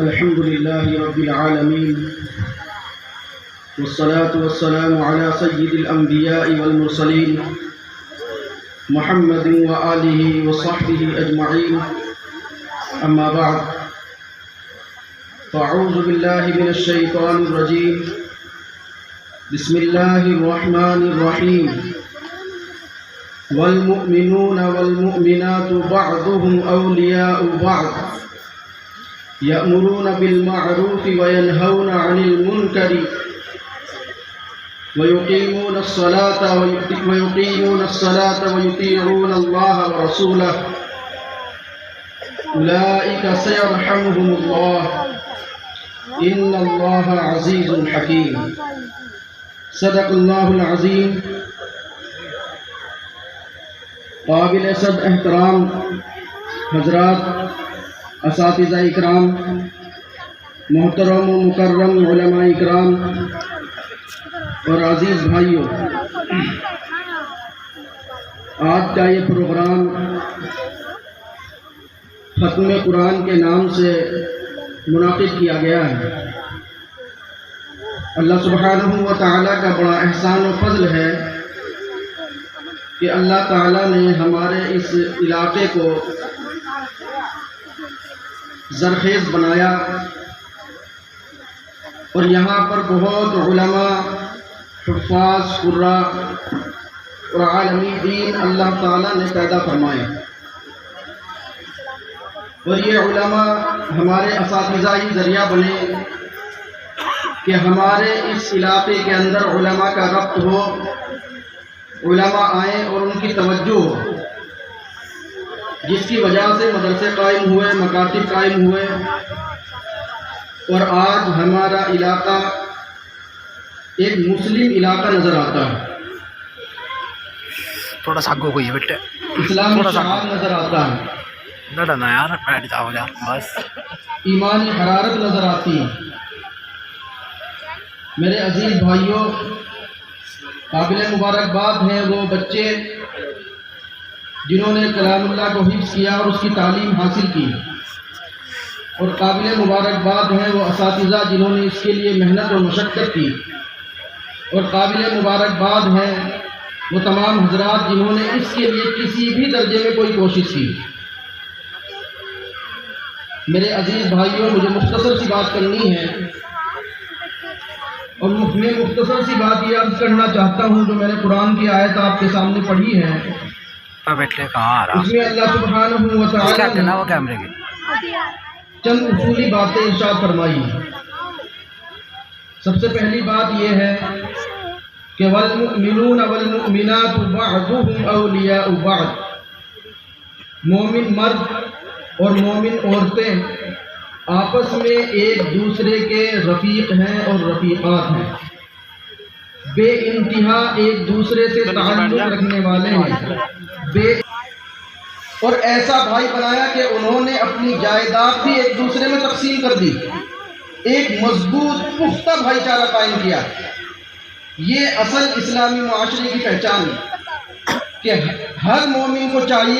الحمد لله رب العالمين، والصلاة والسلام على سيد الأنبياء والمرسلين محمد وآله وصحبه أجمعين. أما بعد، فأعوذ بالله من الشيطان الرجيم. بسم الله الرحمن الرحيم. والمؤمنون والمؤمنات بعضهم أولياء بعض يأمرون بالمعروف وينهون عن المنكر ويقيمون الصلاة ويطيعون الله ورسوله أولئك سيرحمهم الله إن الله عزيز حكيم. صدق الله العظيم. قابل صد احترام حضرات، اساتذہ اکرام، محترم و مکرم علماء اکرام اور عزیز بھائیوں، آج کا یہ پروگرام ختم قرآن کے نام سے منعقد کیا گیا ہے۔ اللہ سبحانہ و تعالیٰ کا بڑا احسان و فضل ہے کہ اللہ تعالیٰ نے ہمارے اس علاقے کو زرخیز بنایا اور یہاں پر بہت علماء، حفاظ، قراء اور عالمی دین اللہ تعالیٰ نے پیدا فرمائے، اور یہ علماء ہمارے اساتذائی ذریعہ بنے کہ ہمارے اس علاقے کے اندر علماء کا ربط ہو، علماء آئیں اور ان کی توجہ ہو، جس کی وجہ سے مدرسے قائم ہوئے، مکاتب قائم ہوئے، اور آج ہمارا علاقہ ایک مسلم علاقہ نظر آتا ہے، تھوڑا سا آگے کوئی بیٹے اسلامی شعار نظر آتا ہے، لڑنا یار بیٹھ جاؤ جا بس، ایمانی حرارت نظر آتی ہے۔ میرے عزیز بھائیوں، قابل مبارکباد ہیں وہ بچے جنہوں نے کلام اللہ کو حفظ کیا اور اس کی تعلیم حاصل کی، اور قابل مبارکباد ہیں وہ اساتذہ جنہوں نے اس کے لیے محنت اور مشقت کی، اور قابل مبارکباد ہیں وہ تمام حضرات جنہوں نے اس کے لیے کسی بھی درجے میں کوئی کوشش کی۔ میرے عزیز بھائیوں، مجھے مختصر سی بات کرنی ہے، اور میں مختصر سی بات یہ عرض کرنا چاہتا ہوں جو میں نے قرآن کی آیت آپ کے سامنے پڑھی ہے۔ اس میں اللہ سبحانہ و تعالیٰ نے چند اصولی باتیں ارشاد فرمائی۔ سب سے پہلی بات یہ ہے کہ والمؤمنون والمؤمنات بعضهم اولیاء بعض، مومن مرد اور مومن عورتیں آپس میں ایک دوسرے کے رفیق ہیں اور رفیقات ہیں، بے انتہا ایک دوسرے سے تعلق رکھنے والے ہیں، اور ایسا بھائی بنایا کہ انہوں نے اپنی جائیداد بھی ایک دوسرے میں تقسیم کر دی، ایک مضبوط پختہ بھائی چارہ قائم کیا۔ یہ اصل اسلامی معاشرے کی پہچان ہے کہ ہر مومن کو چاہیے